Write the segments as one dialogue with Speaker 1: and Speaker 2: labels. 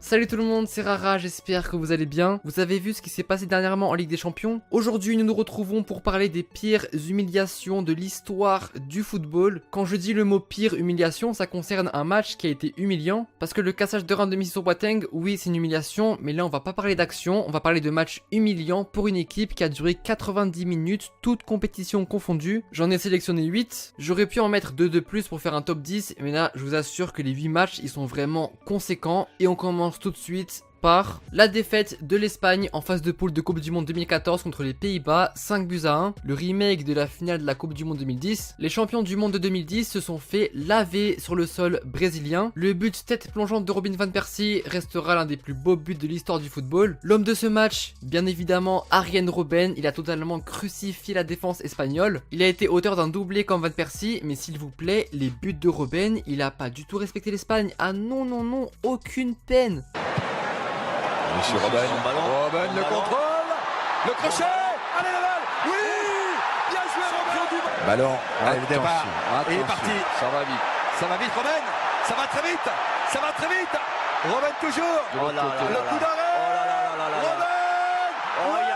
Speaker 1: Salut tout le monde, c'est Rara, j'espère que vous allez bien. Vous avez vu ce qui s'est passé dernièrement en Ligue des Champions? Aujourd'hui, nous nous retrouvons pour parler des pires humiliations de l'histoire du football. Quand je dis le mot pire humiliation, ça concerne un match qui a été humiliant. Parce que le cassage de rein de Messi sur Boateng, oui, c'est une humiliation, mais là on va pas parler d'action, on va parler de match humiliant pour une équipe qui a duré 90 minutes, toutes compétitions confondues. J'en ai sélectionné 8, j'aurais pu en mettre 2 de plus pour faire un top 10, mais là je vous assure que les 8 matchs, ils sont vraiment conséquents. Et on commence tout de suite par la défaite de l'Espagne en phase de poule de Coupe du Monde 2014 contre les Pays-Bas, 5-1, le remake de la finale de la Coupe du Monde 2010. Les champions du monde de 2010 se sont fait laver sur le sol brésilien. Le but tête plongeante de Robin van Persie restera l'un des plus beaux buts de l'histoire du football. L'homme de ce match, bien évidemment Arjen Robben, il a totalement crucifié la défense espagnole. Il a été auteur d'un doublé comme Van Persie, mais s'il vous plaît, les buts de Robben, il a pas du tout respecté l'Espagne. Ah non, non, non, aucune peine.
Speaker 2: Monsieur Robben, Robben le contrôle, le crochet, allez la balle, oui, bien joué Robben. Ballon, allez le départ, il est parti, ça va vite Robben, ça va très vite, Robben toujours, le coup d'arrêt, Robben,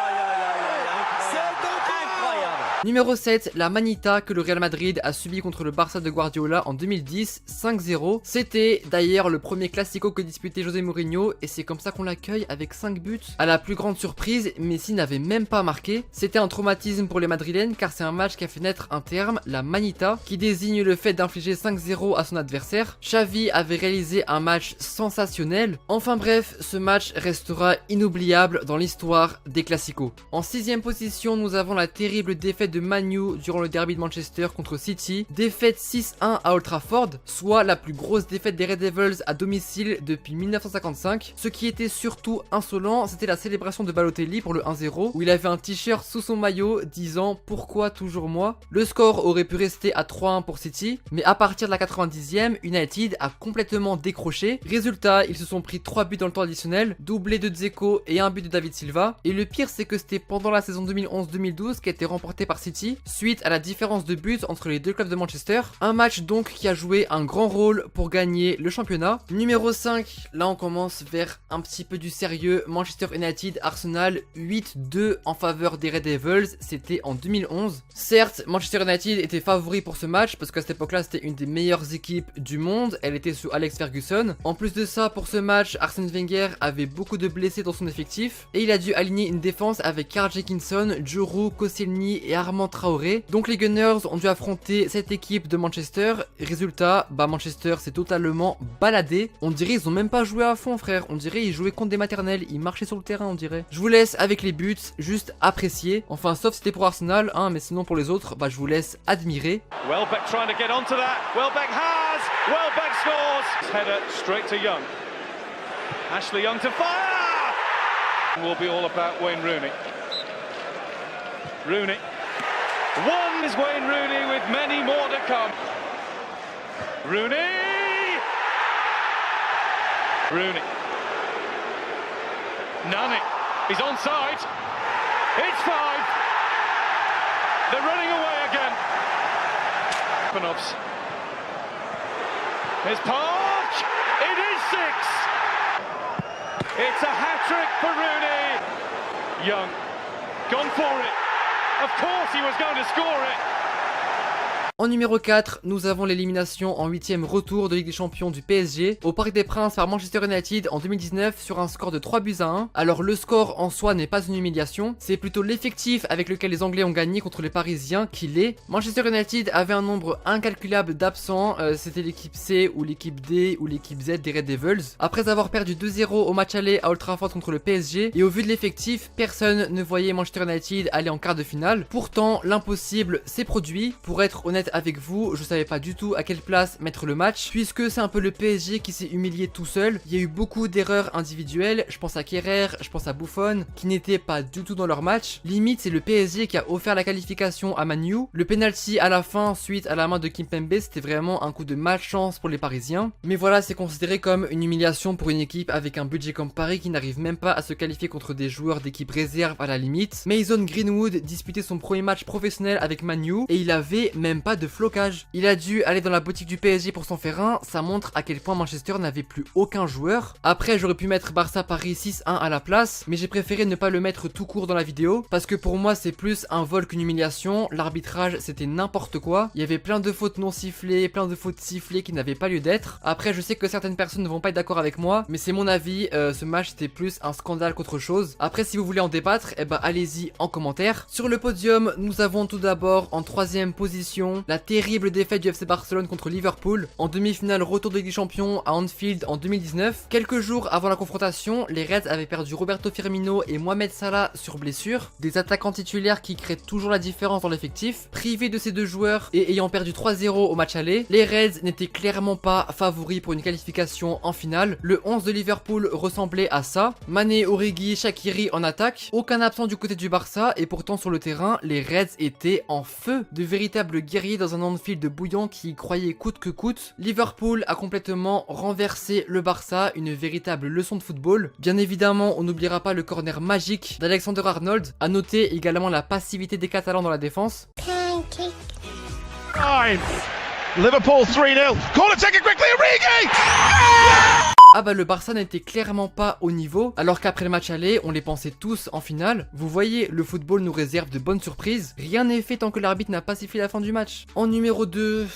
Speaker 1: Numéro 7, la manita que le Real Madrid a subi contre le Barça de Guardiola en 2010, 5-0. C'était d'ailleurs le premier classico que disputait José Mourinho et c'est comme ça qu'on l'accueille avec 5 buts. À la plus grande surprise, Messi n'avait même pas marqué. C'était un traumatisme pour les Madrilènes car c'est un match qui a fait naître un terme, la manita, qui désigne le fait d'infliger 5-0 à son adversaire. Xavi avait réalisé un match sensationnel. Enfin bref, ce match restera inoubliable dans l'histoire des classicos. En 6ème position, nous avons la terrible défaite de Man U durant le derby de Manchester contre City, défaite 6-1 à Old Trafford, soit la plus grosse défaite des Red Devils à domicile depuis 1955. Ce qui était surtout insolent, c'était la célébration de Balotelli pour le 1-0, où il avait un t-shirt sous son maillot disant pourquoi toujours moi. Le score aurait pu rester à 3-1 pour City, mais à partir de la 90e, United a complètement décroché. Résultat, ils se sont pris 3 buts dans le temps additionnel, doublé de Dzeko et un but de David Silva. Et le pire, c'est que c'était pendant la saison 2011-2012 qui a été remportée par City, suite à la différence de buts entre les deux clubs de Manchester. Un match donc qui a joué un grand rôle pour gagner le championnat. Numéro 5, là on commence vers un petit peu du sérieux. Manchester United, Arsenal, 8-2 en faveur des Red Devils, c'était en 2011. Certes, Manchester United était favori pour ce match, parce qu'à cette époque-là c'était une des meilleures équipes du monde, elle était sous Alex Ferguson. En plus de ça, pour ce match, Arsène Wenger avait beaucoup de blessés dans son effectif, et il a dû aligner une défense avec Carl Jenkinson, Djourou, Koscielny et Armand Traoré. Donc les Gunners ont dû affronter cette équipe de Manchester. Résultat, Manchester s'est totalement baladé. On dirait ils ont même pas joué à fond, frère. On dirait ils jouaient contre des maternelles, ils marchaient sur le terrain, on dirait. Je vous laisse avec les buts, juste apprécier. Enfin, sauf c'était pour Arsenal, hein, mais sinon pour les autres, je vous laisse admirer.
Speaker 3: Welbeck trying to get onto that. Welbeck has. Welbeck scores. Header straight to Young. Ashley Young to fire. Will be all about Wayne Rooney. Rooney. One is Wayne Rooney with many more to come. Rooney! Rooney. Nani. He's onside. It's 5. They're running away again. Panovs. Here's Park. It is 6. It's a hat-trick for Rooney. Young. Gone for it. Of course he was going to score it.
Speaker 1: En numéro 4, nous avons l'élimination en 8ème retour de Ligue des Champions du PSG au Parc des Princes par Manchester United en 2019 sur un score de 3-1. Alors le score en soi n'est pas une humiliation, c'est plutôt l'effectif avec lequel les Anglais ont gagné contre les Parisiens qui l'est. Manchester United avait un nombre incalculable d'absents, c'était l'équipe C ou l'équipe D ou l'équipe Z des Red Devils. Après avoir perdu 2-0 au match aller à Old Trafford contre le PSG, et au vu de l'effectif, personne ne voyait Manchester United aller en quart de finale. Pourtant, l'impossible s'est produit. Pour être honnête avec vous, je savais pas du tout à quelle place mettre le match, puisque c'est un peu le PSG qui s'est humilié tout seul. Il y a eu beaucoup d'erreurs individuelles, je pense à Kerrer, je pense à Buffon, qui n'étaient pas du tout dans leur match. Limite, c'est le PSG qui a offert la qualification à Man U. Le penalty à la fin, suite à la main de Kimpembe, c'était vraiment un coup de malchance pour les Parisiens. Mais voilà, c'est considéré comme une humiliation pour une équipe avec un budget comme Paris qui n'arrive même pas à se qualifier contre des joueurs d'équipe réserve à la limite. Mason Greenwood disputait son premier match professionnel avec Man U et il avait même pas de flocage. Il a dû aller dans la boutique du PSG pour s'en faire un, ça montre à quel point Manchester n'avait plus aucun joueur. Après j'aurais pu mettre Barça Paris 6-1 à la place, mais j'ai préféré ne pas le mettre tout court dans la vidéo, parce que pour moi c'est plus un vol qu'une humiliation. L'arbitrage c'était n'importe quoi, il y avait plein de fautes non sifflées, plein de fautes sifflées qui n'avaient pas lieu d'être. Après je sais que certaines personnes ne vont pas être d'accord avec moi, mais c'est mon avis, ce match c'était plus un scandale qu'autre chose. Après si vous voulez en débattre, eh ben allez-y en commentaire. Sur le podium, nous avons tout d'abord en 3ème position la terrible défaite du FC Barcelone contre Liverpool en demi-finale retour de Ligue des Champions à Anfield en 2019. Quelques jours avant la confrontation, les Reds avaient perdu Roberto Firmino et Mohamed Salah sur blessure, des attaquants titulaires qui créent toujours la différence dans l'effectif. Privés de ces deux joueurs et ayant perdu 3-0 au match aller, les Reds n'étaient clairement pas favoris pour une qualification en finale. Le 11 de Liverpool ressemblait à ça, Mané, Origi, Shaqiri en attaque, aucun absent du côté du Barça et pourtant sur le terrain, les Reds étaient en feu, de véritables guerriers dans un Anfield bouillant qui y croyaient coûte que coûte. Liverpool a complètement renversé le Barça, une véritable leçon de football. Bien évidemment, on n'oubliera pas le corner magique d'Alexander-Arnold, à noter également la passivité des Catalans dans la défense.
Speaker 3: Liverpool 3-0. Corner taken quickly, Origi!
Speaker 1: Ah bah le Barça n'était clairement pas au niveau, alors qu'après le match aller, on les pensait tous en finale. Vous voyez, le football nous réserve de bonnes surprises. Rien n'est fait tant que l'arbitre n'a pas sifflé la fin du match. En numéro 2,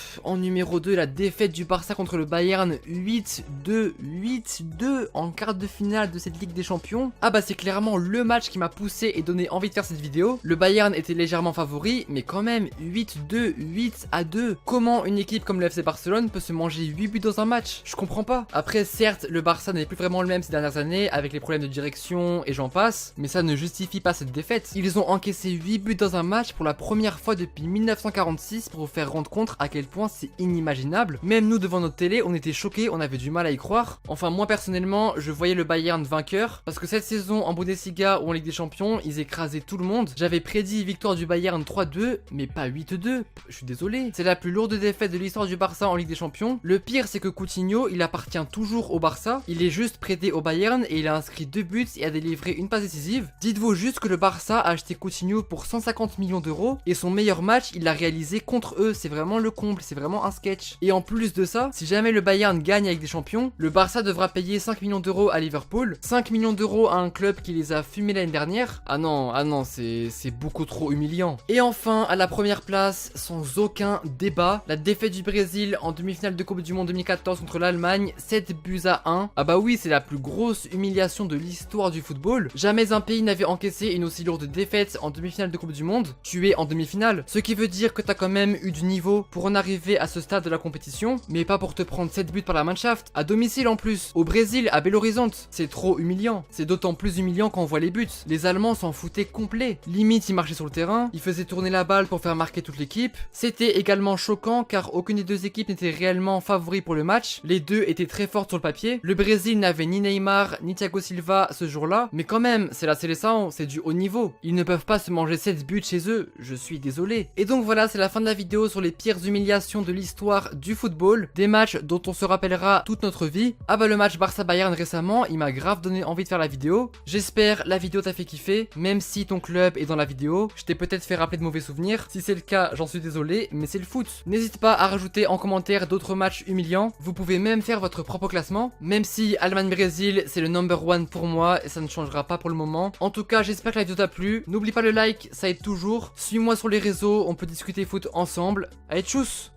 Speaker 1: la défaite du Barça contre le Bayern 8-2 en quart de finale de cette Ligue des Champions. Ah bah c'est clairement le match qui m'a poussé et donné envie de faire cette vidéo. Le Bayern était légèrement favori, mais quand même 8-2, 8-2. Comment une équipe comme le FC Barcelone peut se manger 8 buts dans un match? Je comprends pas. Après certes, le Barça n'est plus vraiment le même ces dernières années avec les problèmes de direction et j'en passe, mais ça ne justifie pas cette défaite. Ils ont encaissé 8 buts dans un match pour la première fois depuis 1946 pour vous faire rendre compte à quel point c'est inimaginable. Même nous devant notre télé, on était choqués, on avait du mal à y croire. Enfin moi personnellement, je voyais le Bayern vainqueur parce que cette saison en Bundesliga ou en Ligue des Champions, ils écrasaient tout le monde. J'avais prédit victoire du Bayern 3-2, mais pas 8-2. Je suis désolé. C'est la plus lourde défaite de l'histoire du Barça en Ligue des Champions. Le pire c'est que Coutinho, il appartient toujours au Barça. Il est juste prêté au Bayern et il a inscrit 2 buts et a délivré une passe décisive. Dites-vous juste que le Barça a acheté Coutinho pour 150 millions d'euros et son meilleur match il l'a réalisé contre eux. C'est vraiment le comble, c'est vraiment un sketch. Et en plus de ça, si jamais le Bayern gagne avec des champions, le Barça devra payer 5 millions d'euros à Liverpool, 5 millions d'euros à un club qui les a fumés l'année dernière. Ah non, c'est beaucoup trop humiliant. Et enfin, à la première place, sans aucun débat, la défaite du Brésil en demi-finale de Coupe du Monde 2014 contre l'Allemagne, 7 buts à 1. Ah bah oui, c'est la plus grosse humiliation de l'histoire du football. Jamais un pays n'avait encaissé une aussi lourde défaite en demi-finale de Coupe du Monde, tué en demi-finale. Ce qui veut dire que t'as quand même eu du niveau pour en arriver à ce stade de la compétition, mais pas pour te prendre 7 buts par la Mannschaft, à domicile en plus, au Brésil, à Belo Horizonte. C'est trop humiliant. C'est d'autant plus humiliant quand on voit les buts. Les Allemands s'en foutaient complet. Limite, ils marchaient sur le terrain, ils faisaient tourner la balle pour faire marquer toute l'équipe. C'était également choquant car aucune des deux équipes n'était réellement favori pour le match. Les deux étaient très fortes sur le papier. Le Brésil n'avait ni Neymar ni Thiago Silva ce jour-là, mais quand même, c'est la Seleção, c'est du haut niveau. Ils ne peuvent pas se manger 7 buts chez eux, je suis désolé. Et donc voilà, c'est la fin de la vidéo sur les pires humiliations de l'histoire du football, des matchs dont on se rappellera toute notre vie. Ah bah le match Barça-Bayern récemment, il m'a grave donné envie de faire la vidéo. J'espère la vidéo t'a fait kiffer, même si ton club est dans la vidéo. Je t'ai peut-être fait rappeler de mauvais souvenirs, si c'est le cas, j'en suis désolé, mais c'est le foot. N'hésite pas à rajouter en commentaire d'autres matchs humiliants. Vous pouvez même faire votre propre classement, même si Allemagne-Brésil c'est le number 1 pour moi et ça ne changera pas pour le moment. En tout cas, j'espère que la vidéo t'a plu. N'oublie pas le like, ça aide toujours. Suis-moi sur les réseaux, on peut discuter foot ensemble. Allez, tchuss!